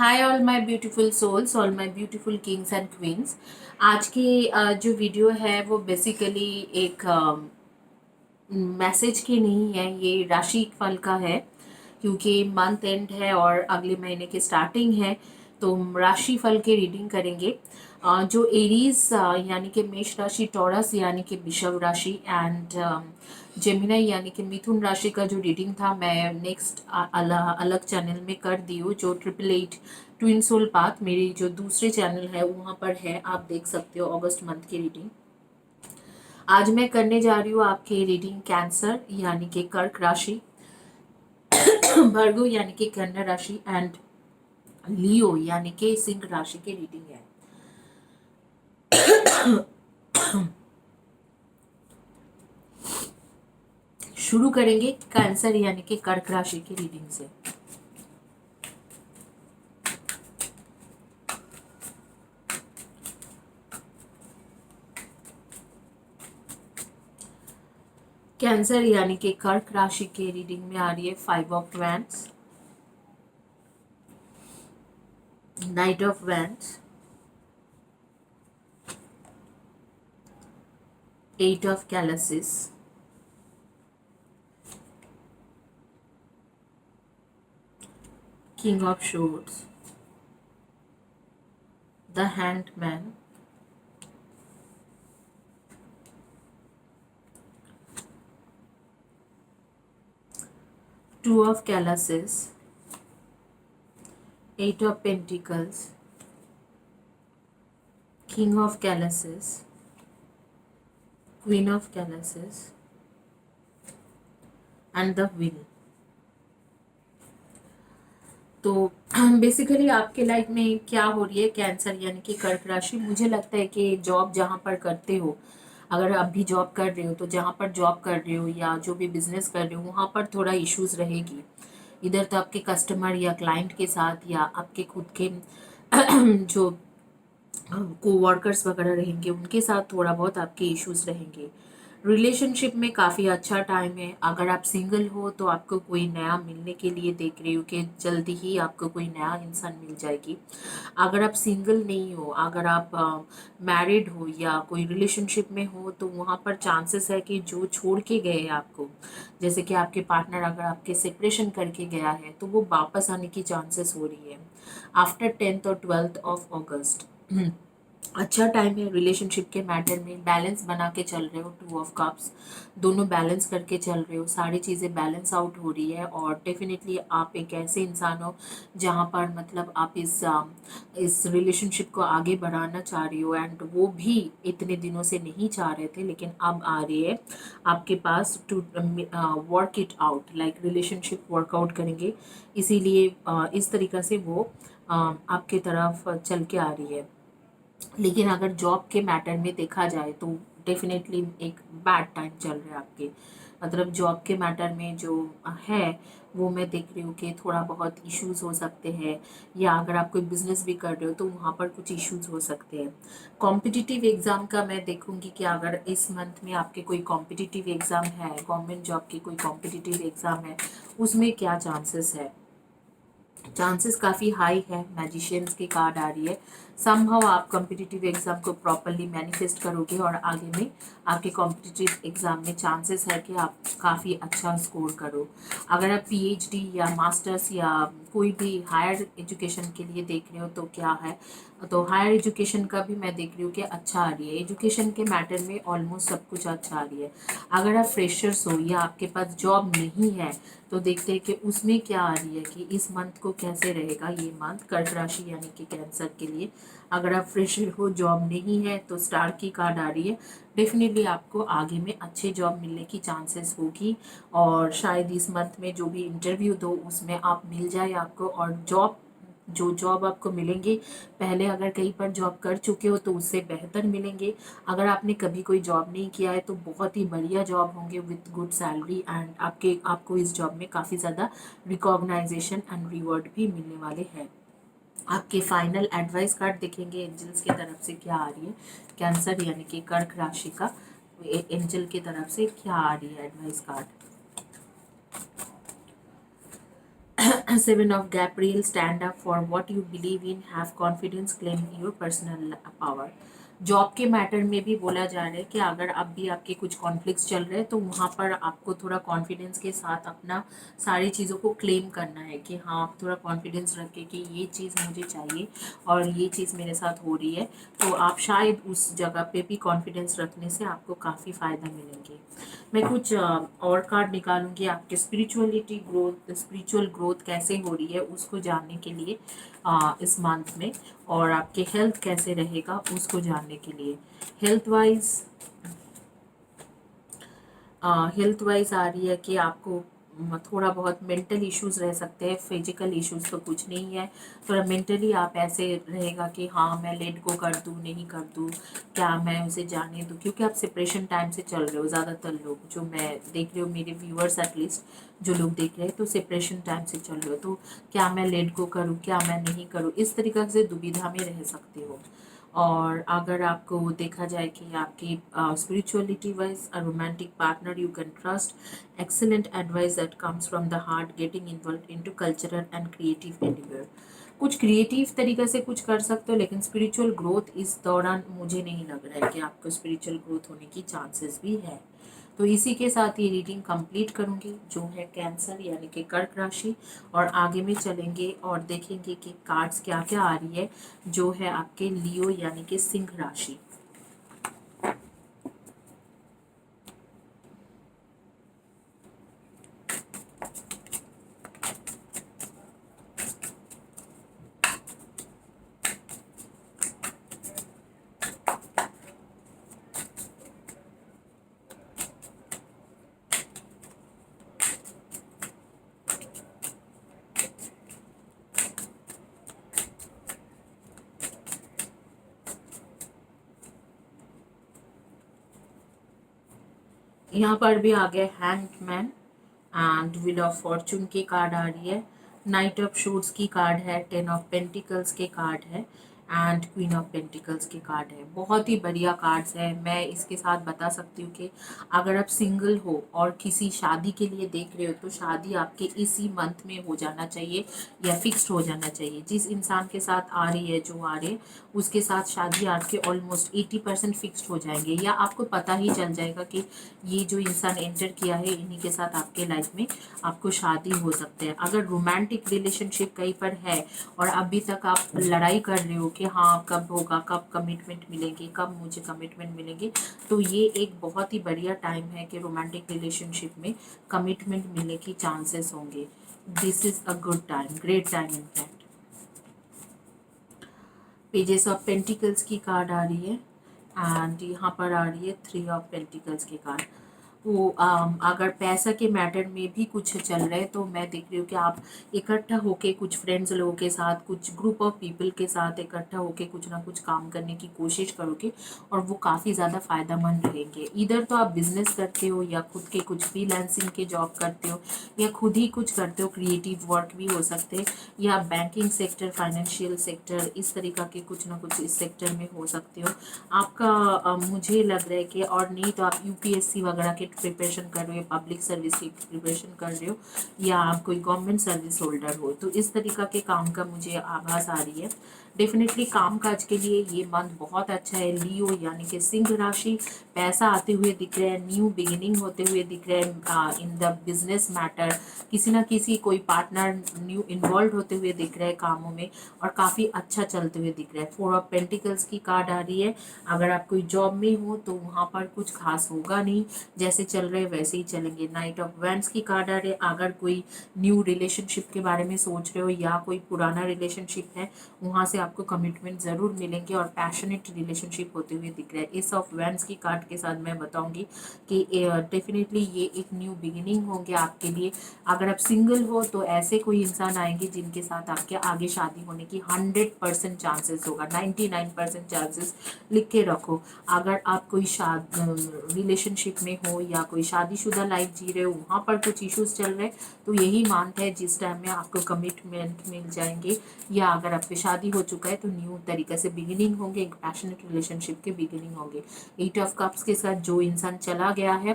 Hi all my beautiful souls, all my beautiful kings and queens. आज की जो video है वो बेसिकली एक मैसेज की नहीं है, ये राशि फल का है। क्योंकि मंथ एंड है और अगले महीने की स्टार्टिंग है, तो राशि फल के रीडिंग करेंगे। जो एरीज यानी कि मेष राशि, टॉरस यानी कि वृषभ राशि एंड जेमिनाई यानी कि मिथुन राशि का जो रीडिंग था मैं नेक्स्ट अलग चैनल में कर दी हूँ। जो 888 ट्विन सोल पाथ मेरी जो दूसरे चैनल है वहाँ पर है, आप देख सकते हो अगस्त मंथ की रीडिंग। आज मैं करने जा रही हूँ आपकी रीडिंग कैंसर यानी कि कर्क राशि, भर्गो यानी कि कन्या राशि एंड लियो यानी कि सिंह राशि की रीडिंग है। शुरू करेंगे कैंसर यानी कि कर्क राशि की रीडिंग से। कैंसर यानी कि कर्क राशि के रीडिंग में आ रही है 5 of wands, knight of wands, 8 of chalices, king of swords, the hanged man, two of chalices, 8 of Pentacles, King of Calluses, Queen of Calluses and the Wheel। तो बेसिकली आपके लाइफ में क्या हो रही है कैंसर यानी कि कर्क राशि। मुझे लगता है कि जॉब जहाँ पर करते हो, अगर आप भी जॉब कर रहे हो तो जहाँ पर जॉब कर रहे हो या जो भी बिजनेस कर रहे हो वहाँ पर थोड़ा इश्यूज रहेगी। इधर तो आपके कस्टमर या क्लाइंट के साथ या आपके खुद के जो को वर्कर्स वगैरह रहेंगे उनके साथ थोड़ा बहुत आपके इश्यूज रहेंगे। रिलेशनशिप में काफ़ी अच्छा टाइम है। अगर आप सिंगल हो तो आपको कोई नया मिलने के लिए देख रही हो कि जल्दी ही आपको कोई नया इंसान मिल जाएगी। अगर आप सिंगल नहीं हो, अगर आप मैरिड हो या कोई रिलेशनशिप में हो तो वहाँ पर चांसेस है कि जो छोड़ के गए आपको, जैसे कि आपके पार्टनर अगर आपके सेपरेशन करके गया है तो वो वापस आने की चांसेस हो रही है आफ्टर 10th और 12th ऑफ अगस्त। अच्छा टाइम है रिलेशनशिप के मैटर में। बैलेंस बना के चल रहे हो, 2 ऑफ कप्स, दोनों बैलेंस करके चल रहे हो, सारी चीज़ें बैलेंस आउट हो रही है। और डेफिनेटली आप एक ऐसे इंसान हो जहाँ पर मतलब आप इस रिलेशनशिप को आगे बढ़ाना चाह रही हो एंड वो भी इतने दिनों से नहीं चाह रहे थे लेकिन अब आ रही है आपके पास to work it out, like relationship workout करेंगे। इसीलिए इस तरीक़ा से वो आपके तरफ चल के आ रही है। लेकिन अगर जॉब के मैटर में देखा जाए तो डेफिनेटली एक बैड टाइम चल रहा है आपके, मतलब जॉब के मैटर में जो है वो मैं देख रही हूँ कि थोड़ा बहुत इश्यूज हो सकते हैं। या अगर आप कोई बिजनेस भी कर रहे हो तो वहाँ पर कुछ इश्यूज हो सकते हैं। कॉम्पिटिटिव एग्ज़ाम का मैं देखूँगी कि अगर इस मंथ में आपके कोई कॉम्पिटिटिव एग्ज़ाम है, गवर्नमेंट जॉब की कोई कॉम्पिटिटिव एग्ज़ाम है, उसमें क्या चांसेस है। चांसेस काफ़ी हाई है। मैजिशियंस की कार्ड आ रही है। संभव आप कॉम्पिटिटिव एग्ज़ाम को प्रॉपरली मैनिफेस्ट करोगे और आगे में आपके कॉम्पिटिटिव एग्ज़ाम में चांसेस है कि आप काफ़ी अच्छा स्कोर करो। अगर आप पीएचडी या मास्टर्स या कोई भी हायर एजुकेशन के लिए देख रहे हो तो क्या है, तो हायर एजुकेशन का भी मैं देख रही हूँ कि अच्छा आ रही है। एजुकेशन के मैटर में ऑलमोस्ट सब कुछ अच्छा आ रही है। अगर आप फ्रेशर्स हो या आपके पास जॉब नहीं है तो देखते हैं कि उसमें क्या आ रही है कि इस मंथ को कैसे रहेगा ये मंथ कर्क राशि यानी कि कैंसर के लिए। अगर आप फ्रेशर हो, जॉब नहीं है, तो स्टार की कार्ड आ रही है। डेफिनेटली आपको आगे में अच्छे जॉब मिलने की चांसेस होगी और शायद इस मंथ में जो भी इंटरव्यू दो उसमें आप मिल जाए आपको। और जॉब आपको मिलेंगे, पहले अगर कहीं पर जॉब कर चुके हो तो उससे बेहतर मिलेंगे। अगर आपने कभी कोई जॉब नहीं किया है तो बहुत ही बढ़िया जॉब होंगे विथ गुड सैलरी एंड आपको इस जॉब में काफ़ी ज़्यादा रिकॉग्नाइजेशन एंड रिवॉर्ड भी मिलने वाले हैं। आपके फाइनल एडवाइस कार्ड देखेंगे एंजल्स की तरफ से क्या आ रही है। कैंसर यानी कि कर्क राशि का एंजल की तरफ से क्या आ रही है advice card. Seven of Gabriel, stand up for what you believe in, have confidence, claim your personal power. Job के मैटर में भी बोला जा रहा है कि अगर अब भी आपके कुछ कॉन्फ्लिक्ट्स चल रहे हैं तो वहाँ पर आपको थोड़ा कॉन्फिडेंस के साथ अपना सारी चीज़ों को क्लेम करना है कि हाँ, आप थोड़ा कॉन्फिडेंस रखें कि ये चीज़ मुझे चाहिए और ये चीज़ मेरे साथ हो रही है, तो आप शायद उस जगह पे भी कॉन्फिडेंस रखने से आपको काफ़ी फ़ायदा मिलेंगे। मैं कुछ और कार्ड निकालूंगी आपके स्पिरिचुअल ग्रोथ कैसे हो रही है उसको जानने के लिए इस मंथ में, और आपके हेल्थ कैसे रहेगा उसको जानने के लिए। हेल्थ वाइज हेल्थ वाइज आ रही है कि आपको थोड़ा बहुत मेंटल इश्यूज रह सकते हैं, फिजिकल इश्यूज तो कुछ नहीं है। थोड़ा मेंटली आप ऐसे रहेगा कि हाँ, मैं लेट गो कर दूँ, नहीं कर दूँ, क्या मैं उसे जाने दूँ, क्योंकि आप सेपरेशन टाइम से चल रहे हो। ज़्यादातर लोग जो मैं देख रही हूँ, मेरे व्यूअर्स एटलीस्ट जो लोग देख रहे हैं, तो सेपरेशन टाइम से चल रहे हो, तो क्या मैं लेट गो करूँ, क्या मैं नहीं करूँ, इस तरीक़ा से दुविधा में रह सकते हो। और अगर आपको देखा जाए कि आपकी spirituality wise a romantic partner you can trust, excellent advice that comes from the heart, getting involve into cultural and creative endeavour. कुछ क्रिएटिव तरीके से कुछ कर सकते हो, लेकिन स्पिरिचुअल ग्रोथ इस दौरान मुझे नहीं लग रहा है कि आपको स्पिरिचुअल ग्रोथ होने की चांसेस भी है। तो इसी के साथ ये रीडिंग कंप्लीट करूंगी, जो है कैंसर यानी कि कर्क राशि, और आगे में चलेंगे और देखेंगे कि कार्ड्स क्या क्या आ रही है जो है आपके लियो यानी कि सिंह राशि। यहाँ पर भी आ गया hanged man and wheel of Fortune की कार्ड आ रही है, नाइट ऑफ शूट्स की कार्ड है, टेन ऑफ पेंटिकल्स के कार्ड है, एंड क्वीन ऑफ पेंटिकल्स के कार्ड है। बहुत ही बढ़िया कार्ड्स है। मैं इसके साथ बता सकती हूँ कि अगर आप सिंगल हो और किसी शादी के लिए देख रहे हो तो शादी आपके इसी मंथ में हो जाना चाहिए या फिक्स्ड हो जाना चाहिए। जिस इंसान के साथ आ रही है, जो आ रहे, उसके साथ शादी आपके ऑलमोस्ट 80% फिक्स्ड हो जाएंगे, या आपको पता ही चल जाएगा कि ये जो इंसान एंटर किया है इन्हीं के साथ आपके लाइफ में आपको शादी हो सकते हैं। अगर रोमांटिक रिलेशनशिप कहीं पर है और अभी तक आप लड़ाई कर रहे हो कि हाँ, कब होगा, कब कमिटमेंट मिलेंगे, कब मुझे कमिटमेंट मिलेंगे, तो ये एक बहुत ही बढ़िया टाइम है कि रोमांटिक रिलेशनशिप में कमिटमेंट मिलने की चांसेस होंगे। This is a good time, great time in fact. Pages of pentacles की कार्ड आ रही है एंड यहाँ पर आ रही है थ्री ऑफ पेंटिकल्स की कार्ड। वो अगर पैसा के मैटर में भी कुछ चल रहा है तो मैं देख रही हूँ कि आप इकट्ठा होके कुछ फ्रेंड्स लोगों के साथ, कुछ ग्रुप ऑफ पीपल के साथ इकट्ठा होके कुछ ना कुछ काम करने की कोशिश करोगे और वो काफ़ी ज़्यादा फायदेमंद रहेंगे। इधर तो आप बिजनेस करते हो या खुद के कुछ फ्रीलांसिंग के जॉब करते हो या खुद ही कुछ करते हो, क्रिएटिव वर्क भी हो सकते हैं, या बैंकिंग सेक्टर, फाइनेंशियल सेक्टर, इस तरीका के कुछ ना कुछ इस सेक्टर में हो सकते हो आपका। मुझे लग रहा है कि, और नहीं तो आप यूपीएससी वगैरह के प्रिपरेशन कर रहे हो, पब्लिक सर्विस की प्रिपरेशन कर रहे हो, या आप कोई गवर्नमेंट सर्विस होल्डर हो, तो इस तरीका के काम का मुझे आभास आ रही है। डेफिनेटली काम काज के लिए ये मंथ बहुत अच्छा है। लियो यानी कि सिंह राशि, पैसा आते हुए दिख रहे हैं, न्यू बिगिनिंग होते हुए दिख रहे हैं इन द बिजनेस मैटर, किसी ना किसी कोई पार्टनर न्यू इन्वॉल्व होते हुए दिख रहे हैं कामों में, और काफ़ी अच्छा चलते हुए दिख रहा है। फोर ऑफ पेंटिकल्स की कार्ड आ रही है। अगर आप कोई जॉब में हो तो वहाँ पर कुछ खास होगा नहीं, जैसे चल रहे वैसे ही चलेंगे। नाइट ऑफ वैंड्स की कार्ड आ रही है। अगर कोई न्यू रिलेशनशिप के बारे में सोच रहे हो या कोई पुराना रिलेशनशिप है, वहाँ से आपको कमिटमेंट ज़रूर मिलेंगे और पैशनेट रिलेशनशिप होते हुए दिख रहा है। एस ऑफ वैंड्स की कार्ड के साथ मैं बताऊंगी कि डेफिनेटली ये एक न्यू बिगिनिंग होंगे आपके लिए। अगर आप सिंगल हो तो ऐसे कोई इंसान आएंगे जिनके साथ आपके आगे शादी होने की 100% चांसेस होगा, 99% चांसेस लिख के रखो। अगर आप कोई रिलेशनशिप में हो या कोई शादीशुदा लाइफ जी रहे हो, वहाँ पर कुछ इश्यूज चल रहे हैं, तो यही मंथ है जिस टाइम में आपको कमिटमेंट मिल जाएंगे, या अगर आपकी शादी हो चुका है तो न्यू तरीके से बिगिनिंग होंगे, एक पैशनेट रिलेशनशिप के बिगिनिंग होंगे। एट ऑफ कप्स के साथ जो इंसान चला गया है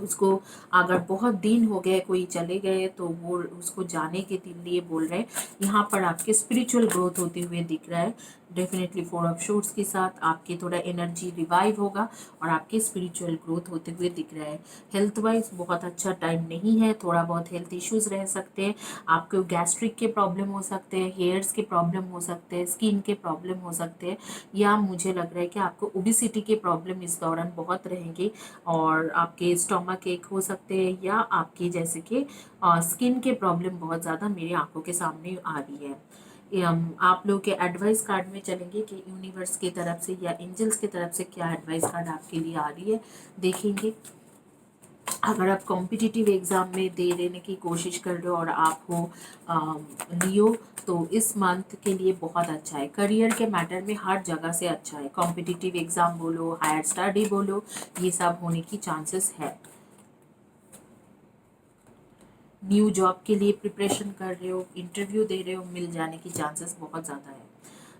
उसको अगर बहुत दिन हो गए कोई चले गए तो वो उसको जाने के लिए बोल रहे हैं। यहाँ पर आपके स्पिरिचुअल ग्रोथ होते हुए दिख रहा है। डेफिनेटली 4 ऑफ शूट्स के साथ आपकी थोड़ा एनर्जी रिवाइव होगा और आपके स्पिरिचुअल ग्रोथ होते हुए दिख रहा है। हेल्थ वाइज बहुत अच्छा टाइम नहीं है, थोड़ा बहुत हेल्थ इश्यूज रह सकते हैं। आपको गैस्ट्रिक के प्रॉब्लम हो सकते हैं, हेयर्स के प्रॉब्लम हो सकते हैं, स्किन के प्रॉब्लम हो सकते हैं, या मुझे लग रहा है कि आपको ओबिसिटी के प्रॉब्लम इस दौरान बहुत रहेंगे और आपके स्टोमक एक हो सकते हैं, या आपकी जैसे कि स्किन के प्रॉब्लम बहुत ज़्यादा मेरी आंखों के सामने आ रही है। आप लोग के एडवाइस कार्ड में चलेंगे कि यूनिवर्स की तरफ से या एंजल्स की तरफ से क्या एडवाइस कार्ड आपके लिए आ रही है, देखेंगे। अगर आप कॉम्पिटिटिव एग्ज़ाम में दे देने की कोशिश कर रहे हो और आप हो लियो, तो इस मंथ के लिए बहुत अच्छा है। करियर के मैटर में हर जगह से अच्छा है। कॉम्पिटिटिव एग्ज़ाम बोलो, हायर स्टडी बोलो, ये सब होने की चांसेस है। न्यू जॉब के लिए प्रिपरेशन कर रहे हो, इंटरव्यू दे रहे हो, मिल जाने की चांसेस बहुत ज़्यादा है।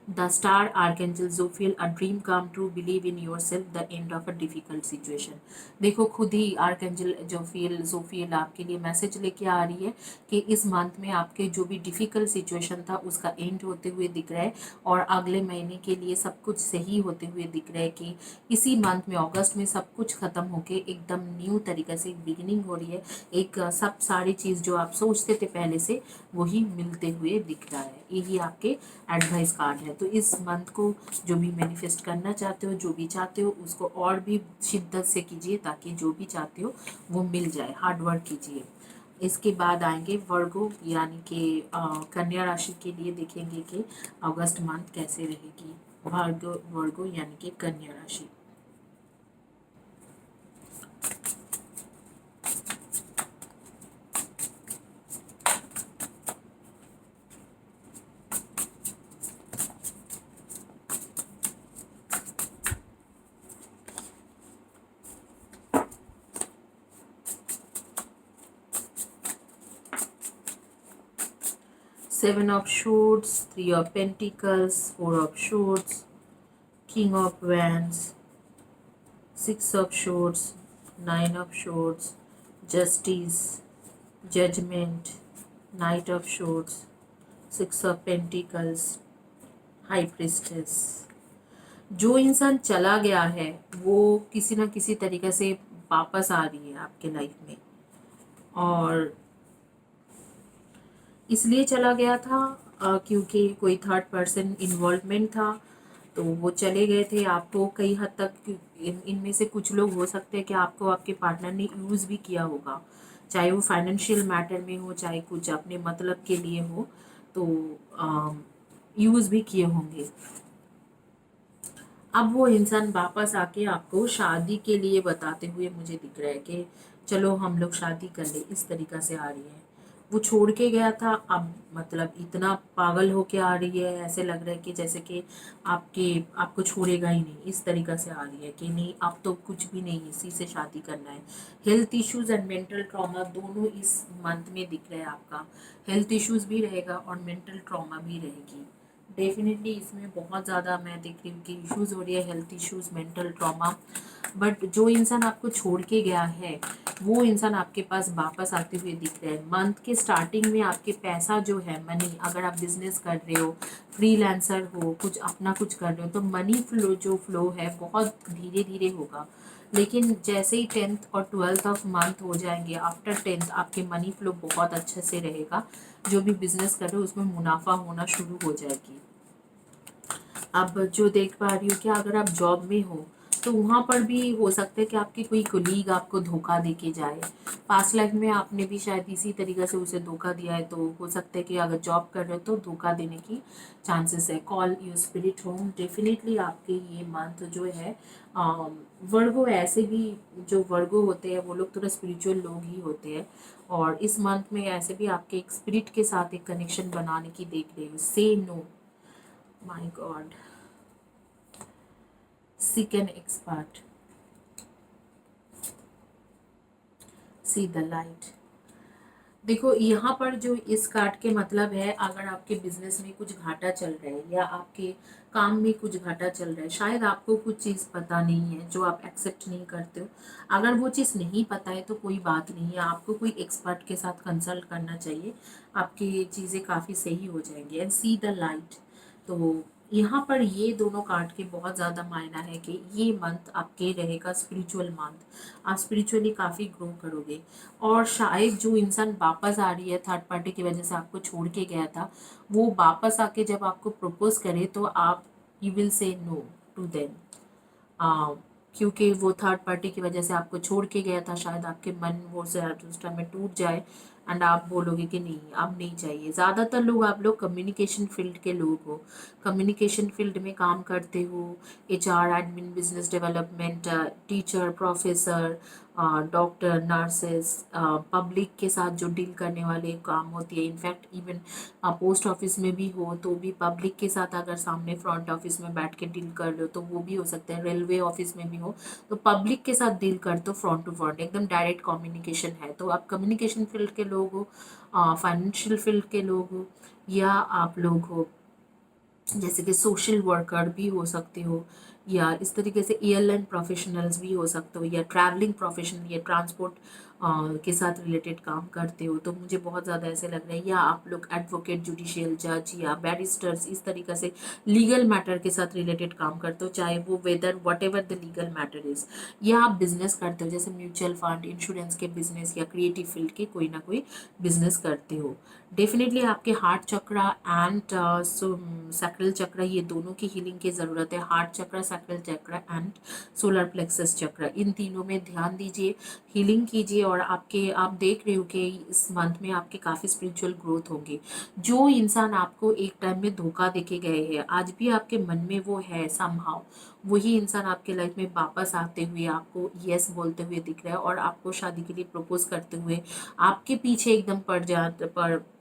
The star archangel Zophiel, a dream come true, believe in yourself, the end of a difficult situation। देखो खुद ही आर्कएंजल जोफियल आपके लिए मैसेज लेके आ रही है कि इस मंथ में आपके जो भी डिफिकल्ट सिचुएशन था उसका एंड होते हुए दिख रहा है और अगले महीने के लिए सब कुछ सही होते हुए दिख रहा है कि इसी मंथ में अगस्त में सब कुछ खत्म होके एकदम न्यू तरीके से एक बिगिनिंग हो रही है। एक सब सारी चीज़ जो आप सोचते थे पहले से वही मिलते हुए दिख रहा है। यही आपके एडवाइस कार्ड है। तो इस मंथ को जो भी मैनिफेस्ट करना चाहते हो, जो भी चाहते हो, उसको और भी शिद्दत से कीजिए ताकि जो भी चाहते हो वो मिल जाए। हार्ड वर्क कीजिए। इसके बाद आएंगे वर्गो यानी कि कन्या राशि के लिए, देखेंगे कि अगस्त मंथ कैसे रहेगी। वर्गो यानी कि कन्या राशि। Seven of Swords, Three of Pentacles, Four of Swords, King of Wands, Six of Swords, Nine of Swords, Justice, Judgment, Knight of Swords, Six of Pentacles, High Priestess। जो इंसान चला गया है वो किसी ना किसी तरीके से वापस आ रही है आपके लाइफ में, और इसलिए चला गया था क्योंकि कोई थर्ड पर्सन इन्वॉल्वमेंट था, तो वो चले गए थे। आपको कई हद तक इनमें से कुछ लोग हो सकते हैं कि आपको आपके पार्टनर ने यूज़ भी किया होगा, चाहे वो फाइनेंशियल मैटर में हो, चाहे कुछ अपने मतलब के लिए हो, तो यूज़ भी किए होंगे। अब वो इंसान वापस आके आपको शादी के लिए बताते हुए मुझे दिख रहा है कि चलो हम लोग शादी कर ले, इस तरीक़ा से आ रही है। वो छोड़ के गया था, अब मतलब इतना पागल होके आ रही है, ऐसे लग रहा है कि जैसे कि आपको छोड़ेगा ही नहीं, इस तरीक़ा से आ रही है कि नहीं अब तो कुछ भी नहीं, इसी से शादी करना है। Health issues and mental trauma दोनों इस मंथ में दिख रहा है आपका। हेल्थ इश्यूज़ भी रहेगा और मेंटल ट्रॉमा भी रहेगी। डेफिनेटली इसमें बहुत ज़्यादा मैं देख रही हूँ कि इश्यूज़ हो रही है, health issues, mental trauma. But जो इंसान आपको छोड़ के गया है वो इंसान आपके पास वापस आते हुए दिख रहा है। मंथ के स्टार्टिंग में आपके पैसा जो है, मनी, अगर आप बिजनेस कर रहे हो, फ्रीलांसर हो, कुछ अपना कुछ कर रहे हो, तो मनी फ्लो जो फ्लो है बहुत धीरे धीरे होगा। लेकिन जैसे ही 10th और 12th ऑफ मंथ हो जाएंगे, आफ्टर 10th आपके मनी फ्लो बहुत अच्छे से रहेगा। जो भी बिजनेस कर रहे हो उसमें मुनाफा होना शुरू हो जाएगी। अब जो देख पा रही हूँ कि अगर आप जॉब में हो तो वहाँ पर भी हो सकता है कि आपकी कोई कोलीग आपको धोखा दे के जाए। पास्ट लाइफ में आपने भी शायद इसी तरीके से उसे धोखा दिया है, तो हो सकता है कि अगर जॉब कर रहे हो तो धोखा देने की चांसेस है। Call your spirit home. Definitely आपके ये मंथ जो है वर्गो, ऐसे भी जो वर्गो होते हैं वो लोग थोड़ा स्पिरिचुअल लोग ही होते हैं, और इस मंथ में ऐसे भी आपके एक स्पिरिट के साथ एक कनेक्शन बनाने की देख रही हूँ। Say no, my god, seek an expert, see the light। देखो यहाँ पर जो इस कार्ड के मतलब है, अगर आपके बिजनेस में कुछ घाटा चल रहा है या आपके काम में कुछ घाटा चल रहा है, शायद आपको कुछ चीज़ पता नहीं है जो आप एक्सेप्ट नहीं करते हो। अगर वो चीज़ नहीं पता है तो कोई बात नहीं है, आपको कोई एक्सपर्ट के साथ कंसल्ट करना चाहिए, आपकी चीज़ें काफ़ी सही हो जाएंगी। And see the light. तो यहाँ पर ये दोनों कार्ड के बहुत ज़्यादा मायना है कि ये मंथ आपके रहेगा स्पिरिचुअल मंथ। आप स्पिरिचुअली काफ़ी ग्रो करोगे। और शायद जो इंसान वापस आ रही है थर्ड पार्टी की वजह से आपको छोड़ के गया था, वो वापस आके जब आपको प्रपोज करे तो आप you will say no to them. Uh, क्योंकि वो थर्ड पार्टी की वजह से आपको छोड़ के गया था, शायद आपके मन वो से उस टाइम में टूट जाए एंड आप बोलोगे कि नहीं अब नहीं चाहिए। ज़्यादातर लोग, आप लोग कम्युनिकेशन फील्ड के लोग हो, कम्युनिकेशन फील्ड में काम करते हो, HR, admin, business development, teacher, professor, doctor, nurses, public के साथ जो डील करने वाले काम होती है। इनफैक्ट इवन पोस्ट ऑफिस में भी हो तो भी पब्लिक के साथ अगर सामने फ्रंट ऑफिस में बैठ के डील कर लो तो वो भी हो सकता है। रेलवे ऑफिस में भी हो तो पब्लिक के साथ डील कर तो फ्रंट टू फ्रंट एकदम डायरेक्ट कम्युनिकेशन है। तो आप कम्युनिकेशन फील्ड के लोग हो, फाइनेंशियल फील्ड के लोग हो, या आप लोग हो जैसे कि सोशल वर्कर भी हो सकते हो, या इस तरीके से एयरलाइन प्रोफेशनल्स भी हो सकते हो, या ट्रैवलिंग प्रोफेशनल या ट्रांसपोर्ट के साथ रिलेटेड काम करते हो। तो मुझे बहुत ज़्यादा ऐसे लग रहा है, या आप लोग एडवोकेट, जुडिशियल जज या बैरिस्टर्स, इस तरीके से लीगल मैटर के साथ रिलेटेड काम करते हो, चाहे वो whether whatever the legal matter is. या आप बिजनेस करते हो जैसे म्यूचुअल फंड, इंश्योरेंस के बिजनेस, या क्रिएटिव फील्ड के कोई ना कोई बिजनेस करते हो। डेफिनेटली आपके हार्ट चक्रा एंड सैक्रल चक्र, ये दोनों की हीलिंग की ज़रूरत है। हार्ट चक्र, सैक्रल चक्र एंड सोलर प्लेक्सस चक्र, इन तीनों में ध्यान दीजिए, हीलिंग कीजिए। और आप देख रहे हो कि इस मंथ में आपके काफ़ी स्पिरिचुअल ग्रोथ होंगे। जो इंसान आपको एक टाइम में धोखा देके गए हैं, आज भी आपके मन में वो है समहाउ, वही इंसान आपके लाइफ में वापस आते हुए आपको यस बोलते हुए दिख रहा है, और आपको शादी के लिए प्रपोज करते हुए आपके पीछे एकदम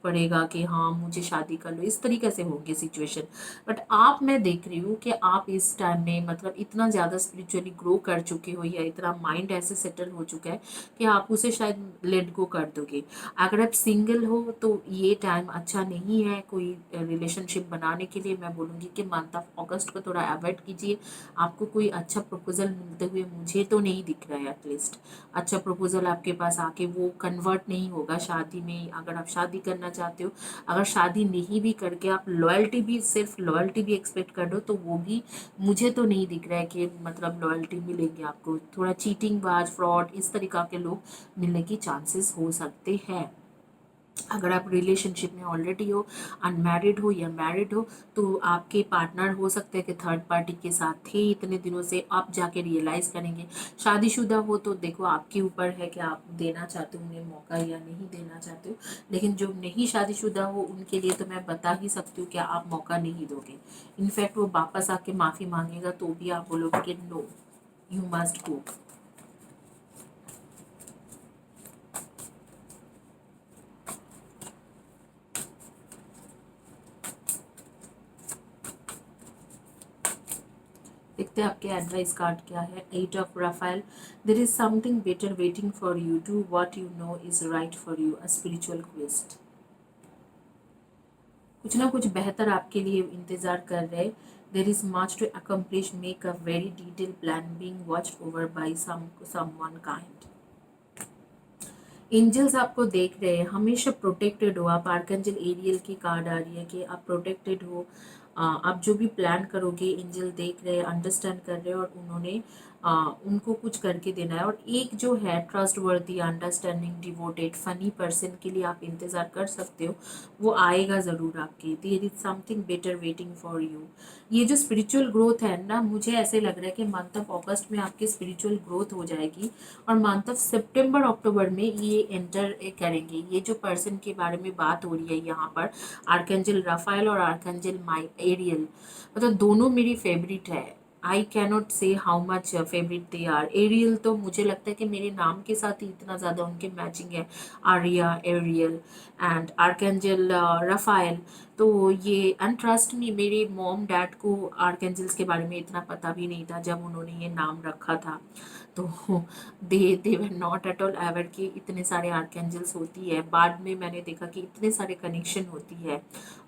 पड़ेगा कि हाँ मुझे शादी कर लो, इस तरीके से होंगे सिचुएशन। बट मैं देख रही हूँ कि आप इस टाइम में मतलब इतना ज़्यादा स्पिरिचुअली ग्रो कर चुके हो, या इतना माइंड ऐसे सेटल हो चुका है कि आप उसे शायद लेट गो कर दोगे। अगर आप सिंगल हो तो ये टाइम अच्छा नहीं है कोई रिलेशनशिप बनाने के लिए। मैं बोलूँगी कि मंथ ऑफ अगस्त को थोड़ा अवॉइड कीजिए। आपको कोई अच्छा प्रपोजल मिलते हुए मुझे तो नहीं दिख रहा है। एटलीस्ट अच्छा प्रपोजल आपके पास आके वो कन्वर्ट नहीं होगा शादी में। अगर आप शादी करना चाहते हो, अगर शादी नहीं भी करके आप लॉयल्टी भी, सिर्फ लॉयल्टी भी एक्सपेक्ट कर दो, तो वो भी मुझे तो नहीं दिख रहा है कि मतलब लॉयल्टी मिलेगी आपको। थोड़ा चीटिंग बाज, फ्रॉड, इस तरीका के लोग मिलने की चांसेस हो सकते हैं। अगर आप रिलेशनशिप में ऑलरेडी हो, अनमैरिड हो या मैरिड हो, तो आपके पार्टनर हो सकते हैं कि थर्ड पार्टी के साथ थे इतने दिनों से, आप जाके रियलाइज करेंगे। शादीशुदा हो तो देखो आपके ऊपर है कि आप देना चाहते हो उन्हें मौका या नहीं देना चाहते हो। लेकिन जो नहीं शादीशुदा हो उनके लिए तो मैं बता ही सकती हूँ कि आप मौका नहीं दोगे। इनफैक्ट वो वापस आके माफ़ी मांगेगा तो भी आप बोलोगे कि नो, यू मस्ट गो। देखते हैं आपके एडवाइस कार्ड क्या है। Eight of Raphael, there is something better waiting for you, do what you know is right for you, a spiritual quest. कुछ ना कुछ बेहतर आपके लिए इंतजार कर रहे। There is much to accomplish, make a very detail plan, being watched over by someone kind. Angels आपको देख रहे हैं, हमेशा प्रोटेक्टेड हो आप। आर्कएंजल एरियल की कार्ड आ रही है कि आप प्रोटेक्टेड हो। आप जो भी प्लान करोगे एंजल देख रहे हैं, अंडरस्टैंड कर रहे हैं, और उन्होंने उनको कुछ करके देना है। और एक जो है ट्रस्ट वर्दी, अंडरस्टैंडिंग, डिवोटेड, फनी पर्सन के लिए आप इंतज़ार कर सकते हो, वो आएगा ज़रूर आपके। There is something better waiting for you. ये जो स्पिरिचुअल ग्रोथ है ना, मुझे ऐसे लग रहा है कि मंथ ऑफ अगस्त में आपकी स्पिरिचुअल ग्रोथ हो जाएगी, और मंथ ऑफ सितंबर अक्टूबर में ये एंटर करेंगे। ये जो पर्सन के बारे में बात हो रही है यहाँ पर, आर्कएंजल राफेल और आर्कएंजल माई एरियल, मतलब दोनों मेरी फेवरेट है। I cannot say how much favourite they are. Ariel तो मुझे लगता है कि मेरे नाम के साथ ही इतना ज़्यादा उनके मैचिंग है, आर्या, एरियल एंड आर्केंजल रफ़ाएल। तो ये एंड ट्रस्ट मी, मेरे मॉम डैड को आर्केंजल्स के बारे में इतना पता भी नहीं था जब उन्होंने ये नाम रखा था। तो they were not at all ever कि इतने सारे आर्केंजल्स होती है। बाद में मैंने देखा कि इतने सारे कनेक्शन होती है,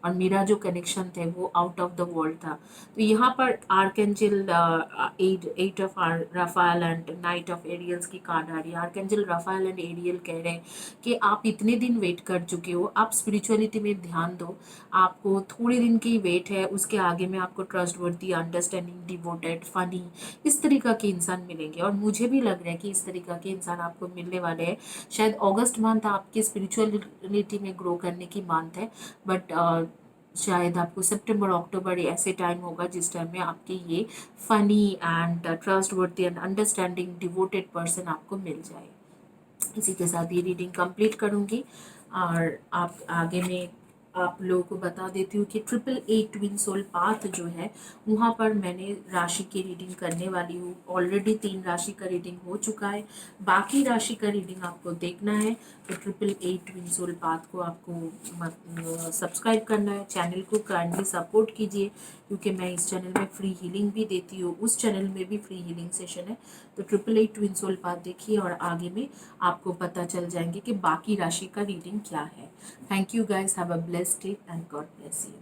और मेरा जो कनेक्शन थे वो आउट ऑफ द वर्ल्ड था। तो यहाँ पर archangel eight of Raphael and knight of Ariels की कार्ड आ रही है। आर्केंजल राफाल एंड एरियल कह रहे हैं कि आप इतने दिन वेट कर चुके हो, आप स्पिरिचुअलिटी में ध्यान दो, आपको थोड़े दिन की वेट है, उसके आगे में आपको ट्रस्ट वर्दी, अंडरस्टैंडिंग, डिवोटेड, फनी, इस तरीका के इंसान मिलेंगे। और मुझे भी लग रहा है कि इस तरीका के इंसान आपको मिलने वाले हैं। शायद अगस्त मंथ आपके स्पिरिचुअलिटी में ग्रो करने की मंथ है, बट शायद आपको सितंबर अक्टूबर ऐसे टाइम होगा जिस टाइम में आपके ये फनी एंड ट्रस्ट वर्दी एंड अंडरस्टैंडिंग डिवोटेड पर्सन आपको मिल जाए। इसी के साथ ये रीडिंग कंप्लीट करूँगी, और आप आगे में आप लोगों को बता देती हूँ कि 888 ट्विन सोल पाथ जो है वहाँ पर मैंने राशि की रीडिंग करने वाली हूँ। ऑलरेडी 3 राशि का रीडिंग हो चुका है, बाकी राशि का रीडिंग आपको देखना है तो 888 ट्विन सोल पाथ को आपको सब्सक्राइब करना है। चैनल को काइंडली सपोर्ट कीजिए, क्योंकि मैं इस चैनल में फ्री हीलिंग भी देती हूँ, उस चैनल में भी फ्री हीलिंग सेशन है। तो 888 ट्विन सोल पाथ देखिए, और आगे में आपको पता चल जाएंगे कि बाकी राशि का रीडिंग क्या है। Thank you guys, have a blessed day and God bless you.